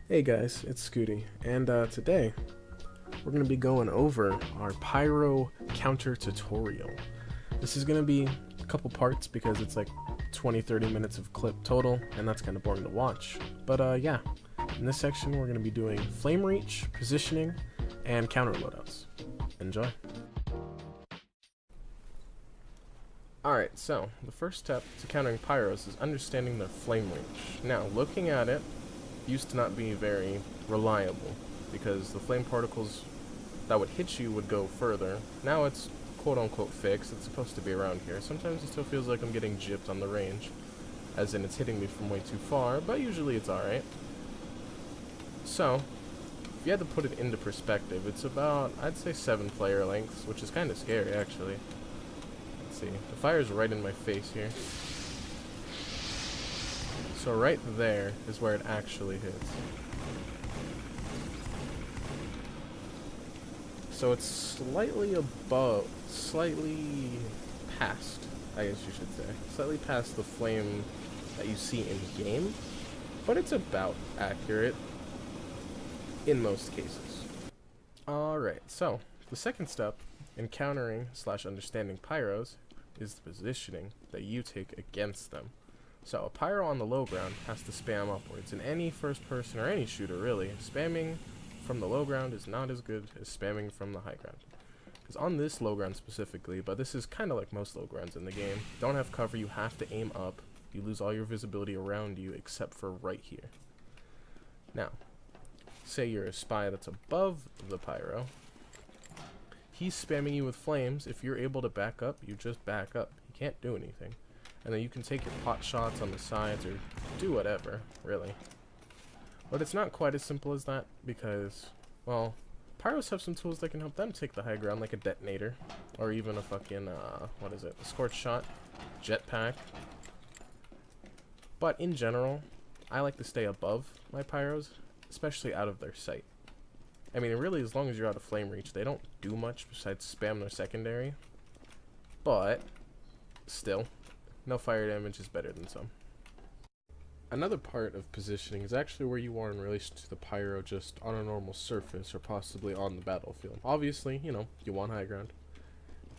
Hey guys, it's Scooty, and today we're going to be going over our Pyro counter tutorial. This is going to be a couple parts because it's like 20-30 minutes of clip total, and that's kind of boring to watch. But yeah, in this section we're going to be doing flame reach, positioning, and counter loadouts. Enjoy! Alright, so the first step to countering Pyros is understanding their flame reach. Now, looking at it, used to not be very reliable because the flame particles that would hit you would go further. Now it's quote-unquote fixed. It's supposed to be around here. Sometimes it still feels like I'm getting gypped on the range, as in it's hitting me from way too far, but usually it's alright. So, if you had to put it into perspective, it's about, I'd say 7 player lengths, which is kind of scary actually. Let's see, the fire's right in my face here. So right there is where it actually hits. So it's slightly above, slightly past, I guess you should say. Slightly past the flame that you see in game, but it's about accurate in most cases. Alright, so the second step in countering / understanding pyros is the positioning that you take against them. So a pyro on the low ground has to spam upwards. In any first person or any shooter really, spamming from the low ground is not as good as spamming from the high ground. Because on this low ground specifically, but this is kind of like most low grounds in the game, don't have cover, you have to aim up. You lose all your visibility around you except for right here. Now, say you're a spy that's above the pyro. He's spamming you with flames. If you're able to back up, you just back up. You can't do anything. And then you can take your pot shots on the sides or do whatever, really. But it's not quite as simple as that because, well, pyros have some tools that can help them take the high ground, like a detonator, or even a fucking, what is it, a scorch shot, jetpack. But in general, I like to stay above my pyros, especially out of their sight. I mean, really, as long as you're out of flame reach, they don't do much besides spam their secondary. But, still, no fire damage is better than some. Another part of positioning is actually where you are in relation to the pyro just on a normal surface or possibly on the battlefield. Obviously, you know, you want high ground.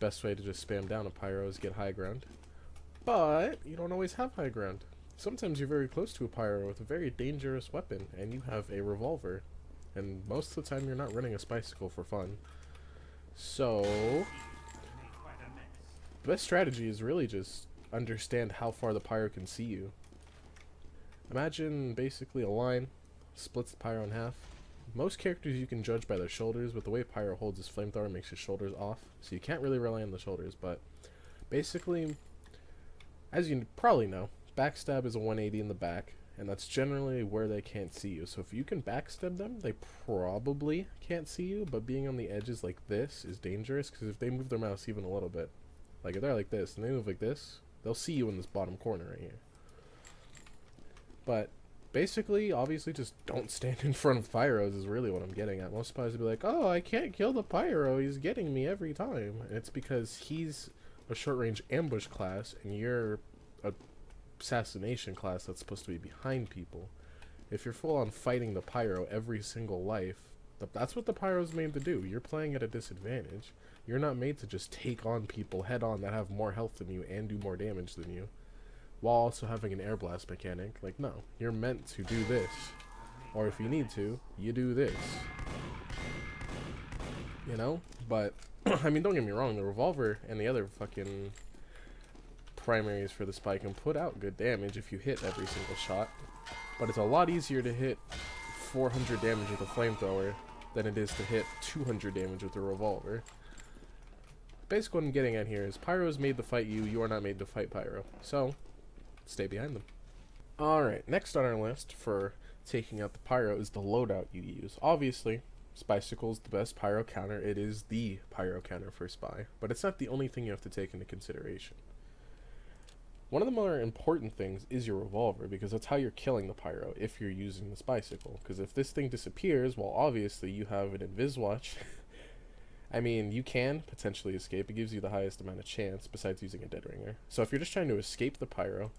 Best way to just spam down a pyro is get high ground. But you don't always have high ground. Sometimes you're very close to a pyro with a very dangerous weapon and you have a revolver. And most of the time you're not running a Spicicle for fun. So, the best strategy is really just understand how far the pyro can see you. Imagine basically a line splits the pyro in half. Most characters you can judge by their shoulders, but the way pyro holds his flamethrower makes his shoulders off, so you can't really rely on the shoulders. But basically, as you probably know, backstab is a 180 in the back, and that's generally where they can't see you. So if you can backstab them, they probably can't see you, but being on the edges like this is dangerous, because if they move their mouse even a little bit, like if they're like this and they move like this, they'll see you in this bottom corner right here. But basically, obviously, just don't stand in front of pyros is really what I'm getting at. Most spies will be like, oh, I can't kill the pyro, he's getting me every time. And it's because he's a short-range ambush class, and you're a assassination class that's supposed to be behind people. If you're full-on fighting the pyro every single life, that's what the pyro's made to do. You're playing at a disadvantage. You're not made to just take on people head-on that have more health than you and do more damage than you, while also having an air blast mechanic. Like, no, you're meant to do this, or if you need to, you do this, you know. But I mean, don't get me wrong, the revolver and the other fucking primaries for the spy can put out good damage if you hit every single shot, but it's a lot easier to hit 400 damage with a flamethrower than it is to hit 200 damage with a revolver. Basically what I'm getting at here is pyro is made to fight you, you are not made to fight pyro, so stay behind them. Alright, next on our list for taking out the pyro is the loadout you use. Obviously, Spicicle is the best pyro counter. It is the pyro counter for spy, but it's not the only thing you have to take into consideration. One of the more important things is your revolver, because that's how you're killing the pyro if you're using the Spicicle. Because if this thing disappears, well, obviously you have an invis watch. I mean, you can potentially escape. It gives you the highest amount of chance besides using a dead ringer. So if you're just trying to escape the pyro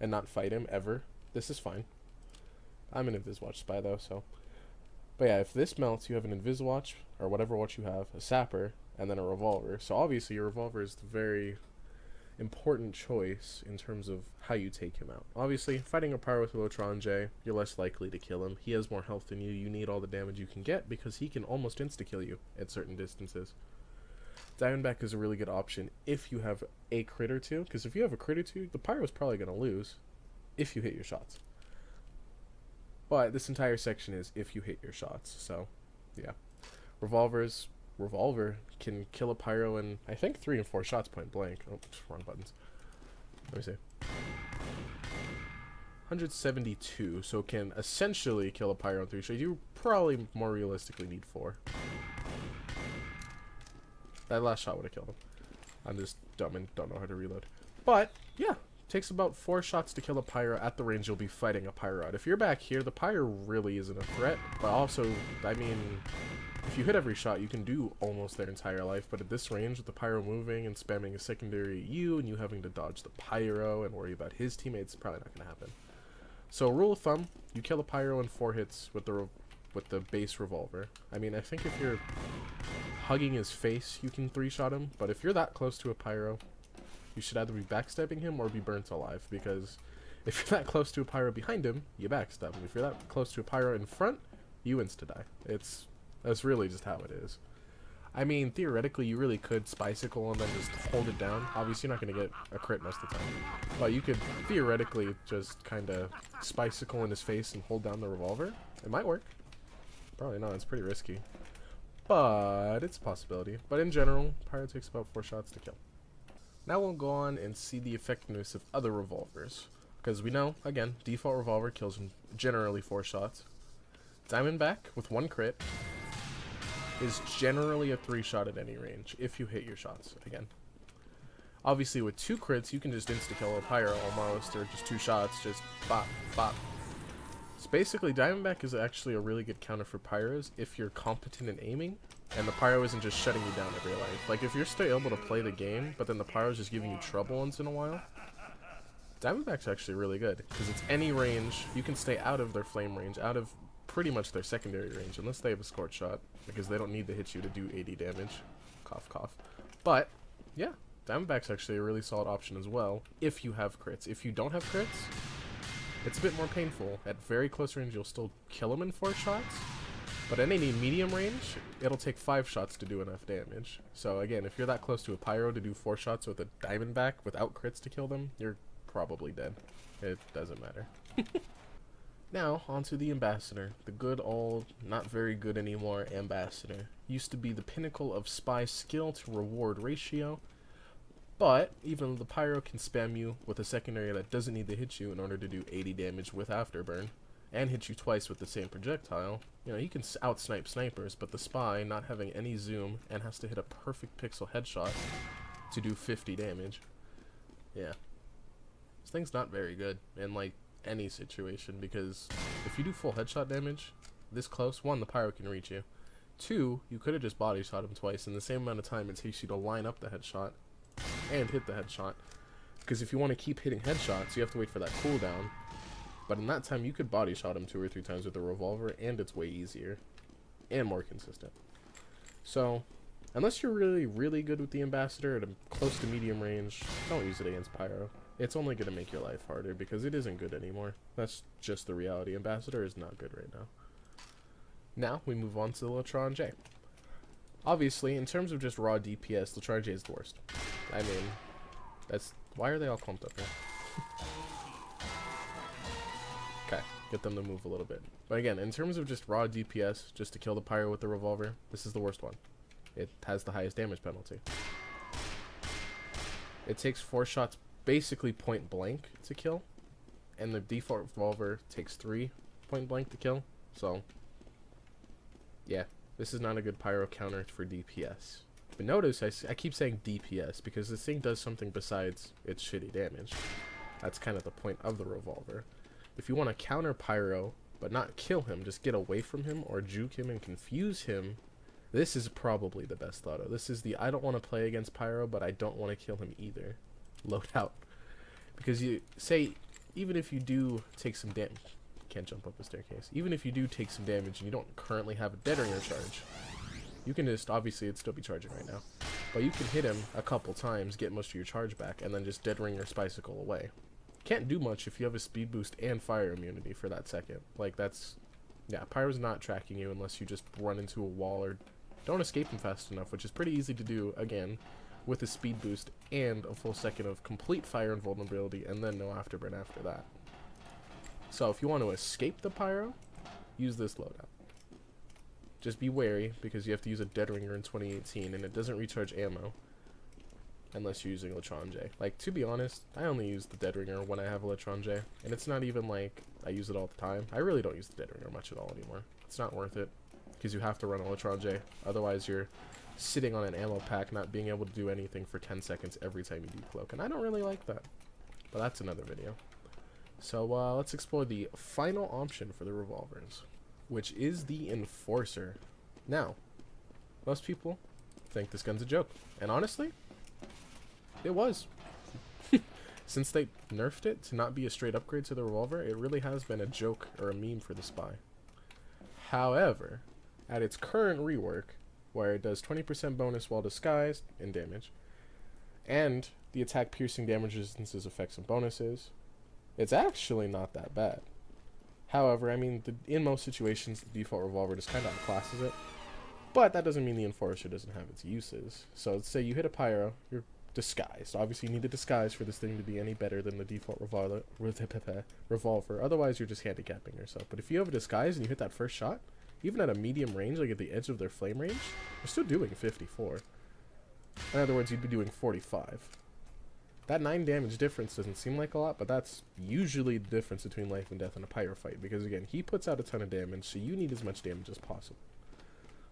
and not fight him ever, this is fine. I'm an Invis Watch spy though, so. But yeah, if this melts, you have an Invis Watch, or whatever watch you have, a Sapper, and then a Revolver. So obviously your Revolver is the very important choice in terms of how you take him out. Obviously, fighting a Pyro with Lotron J, you're less likely to kill him. He has more health than you. You need all the damage you can get because he can almost insta-kill you at certain distances. Diamondback is a really good option if you have a crit or two, because if you have a crit or two, the Pyro is probably going to lose if you hit your shots. But this entire section is if you hit your shots, so yeah. Revolver can kill a Pyro in, I think, 3 and 4 shots point blank. Oh, wrong buttons. Let me see. 172, so can essentially kill a Pyro in 3 shots. You probably more realistically need 4. That last shot would have killed him. I'm just dumb and don't know how to reload. But, yeah. Takes about 4 shots to kill a Pyro at the range you'll be fighting a Pyro at. If you're back here, the Pyro really isn't a threat. But also, I mean, if you hit every shot, you can do almost their entire life. But at this range, with the Pyro moving and spamming a secondary at you, and you having to dodge the Pyro and worry about his teammates, it's probably not going to happen. So, rule of thumb, you kill a Pyro in 4 hits with the base Revolver. I mean, I think if you're hugging his face, you can 3-shot him. But if you're that close to a Pyro, you should either be backstabbing him or be burnt alive, because if you're that close to a Pyro behind him, you backstab him. If you're that close to a Pyro in front, you insta-die. That's really just how it is. I mean, theoretically, you really could Spicicle and then just hold it down. Obviously, you're not going to get a crit most of the time. But you could theoretically just kind of Spicicle in his face and hold down the Revolver. It might work. Probably not. It's pretty risky. But it's a possibility. But in general, Pyro takes about 4 shots to kill. Now we'll go on and see the effectiveness of other revolvers. Because we know, again, default Revolver kills in generally 4 shots. Diamondback, with 1 crit, is generally a 3-shot at any range, if you hit your shots, again. Obviously, with 2 crits, you can just insta-kill a Pyro almost, or just 2 shots, just bop, bop. So basically, Diamondback is actually a really good counter for Pyros if you're competent in aiming, and the Pyro isn't just shutting you down every life. Like, if you're still able to play the game, but then the Pyro's just giving you trouble once in a while, Diamondback's actually really good, because it's any range. You can stay out of their flame range, out of pretty much their secondary range, unless they have a Scorch Shot, because they don't need to hit you to do 80 damage. Cough, cough. But, yeah, Diamondback's actually a really solid option as well, if you have crits. If you don't have crits, it's a bit more painful. At very close range, you'll still kill him in 4 shots, but at any medium range, it'll take 5 shots to do enough damage. So again, if you're that close to a Pyro to do 4 shots with a Diamondback without crits to kill them, you're probably dead. It doesn't matter. Now, onto the Ambassador. The good old, not very good anymore, Ambassador. Used to be the pinnacle of spy skill to reward ratio, but even the Pyro can spam you with a secondary that doesn't need to hit you in order to do 80 damage with Afterburn, and hit you twice with the same projectile. You know, he can out-snipe snipers, but the Spy, not having any zoom, and has to hit a perfect pixel headshot to do 50 damage. Yeah. This thing's not very good in, like, any situation, because if you do full headshot damage this close, 1, the Pyro can reach you. 2, you could have just body shot him twice in the same amount of time it takes you to line up the headshot and hit the headshot. Because if you want to keep hitting headshots, you have to wait for that cooldown. But in that time, you could body shot him 2 or 3 times with a Revolver, and it's way easier and more consistent. So, unless you're really, really good with the Ambassador at a close to medium range, don't use it against Pyro. It's only going to make your life harder, because it isn't good anymore. That's just the reality. Ambassador is not good right now. Now, we move on to the Lotron J. Obviously, in terms of just raw DPS, Lotron J is the worst. I mean, that's... Why are they all clumped up here? Okay, get them to move a little bit. But again, in terms of just raw DPS, just to kill the Pyro with the Revolver, this is the worst one. It has the highest damage penalty. It takes 4 shots basically point blank to kill, and the default Revolver takes 3 point blank to kill. So, yeah, this is not a good Pyro counter for DPS. But notice I keep saying DPS because this thing does something besides its shitty damage. That's kind of the point of the Revolver. If you want to counter Pyro, but not kill him, just get away from him or juke him and confuse him, this is probably the best auto. This is the I don't want to play against Pyro, but I don't want to kill him either. Loadout. Because you say, even if you do take some damage, can't jump up a staircase. Even if you do take some damage and you don't currently have a dead ringer charge, you can just, obviously it'd still be charging right now, but you can hit him a couple times, get most of your charge back, and then just dead ringer Spicicle away. Can't do much if you have a speed boost and fire immunity for that second. Like, that's, yeah, Pyro's not tracking you unless you just run into a wall or don't escape him fast enough, which is pretty easy to do, again, with a speed boost and a full second of complete fire invulnerability and then no afterburn after that. So if you want to escape the Pyro, use this loadout. Just be wary, because you have to use a dead ringer in 2018, and it doesn't recharge ammo unless you're using Latrange. Like, to be honest, I only use the dead ringer when I have a Latrange, and it's not even like I use it all the time. I really don't use the dead ringer much at all anymore. It's not worth it, because you have to run a Latrange. Otherwise, you're sitting on an ammo pack, not being able to do anything for 10 seconds every time you decloak, and I don't really like that. But that's another video. So let's explore the final option for the revolvers, which is the Enforcer. Now, most people think this gun's a joke, and honestly, it was. Since they nerfed it to not be a straight upgrade to the revolver, it really has been a joke or a meme for the Spy. However, at its current rework, where it does 20% bonus while disguised in damage, and the attack piercing damage resistances effects and bonuses, it's actually not that bad. However, I mean, in most situations, the default revolver just kind of outclasses it. But that doesn't mean the Enforcer doesn't have its uses. So let's say you hit a Pyro, you're disguised. Obviously, you need a disguise for this thing to be any better than the default revolver. Otherwise, you're just handicapping yourself. But if you have a disguise and you hit that first shot, even at a medium range, like at the edge of their flame range, you're still doing 54. In other words, you'd be doing 45. That 9 damage difference doesn't seem like a lot, but that's usually the difference between life and death in a Pyro fight, because again, he puts out a ton of damage, so you need as much damage as possible.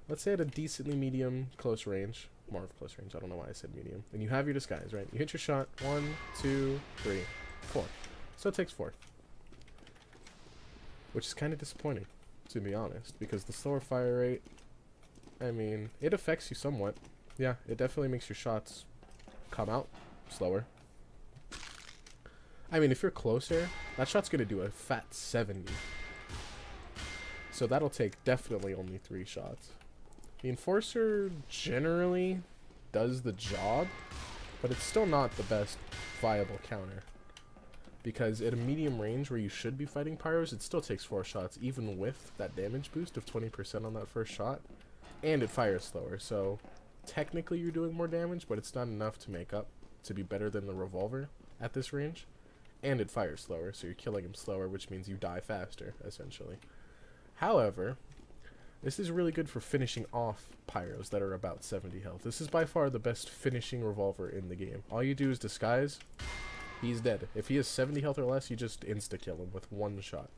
Let's say at a decently medium close range, more of close range, I don't know why I said medium, and you have your disguise, right? You hit your shot, 1, 2, 3, 4. So it takes 4. Which is kind of disappointing, to be honest, because the slower fire rate, I mean, it affects you somewhat. Yeah, it definitely makes your shots come out slower. I mean, if you're closer, that shot's going to do a fat 70. So that'll take definitely only 3 shots. The Enforcer generally does the job, but it's still not the best viable counter. Because at a medium range where you should be fighting Pyros, it still takes 4 shots, even with that damage boost of 20% on that first shot. And it fires slower, so technically you're doing more damage, but it's not enough to make up to be better than the revolver at this range. And it fires slower, so you're killing him slower, which means you die faster, essentially. However, this is really good for finishing off Pyros that are about 70 health. This is by far the best finishing revolver in the game. All you do is disguise, he's dead. If he has 70 health or less, you just insta-kill him with 1 shot.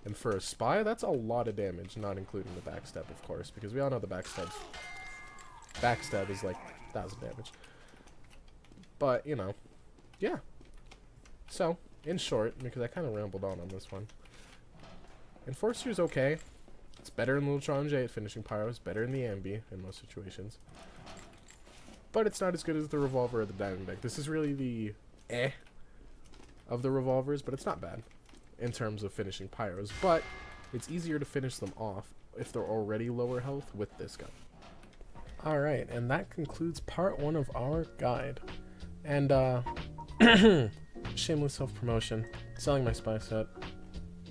And for a Spy, that's a lot of damage, not including the Backstab, of course, because we all know the Backstab is like 1,000 damage. But, you know, yeah. So, in short, because I kind of rambled on this one, Enforcer's okay. It's better in the Latrange at finishing Pyros, better in the Ambi in most situations. But it's not as good as the Revolver or the Diamondback. This is really the of the revolvers, but it's not bad in terms of finishing Pyros. But it's easier to finish them off if they're already lower health with this gun. Alright, and that concludes part 1 of our guide. And, shameless self-promotion, selling my Spy set.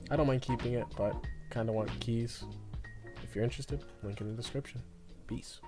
I don't mind keeping it, but kind of want keys. If you're interested, link in the description. Peace.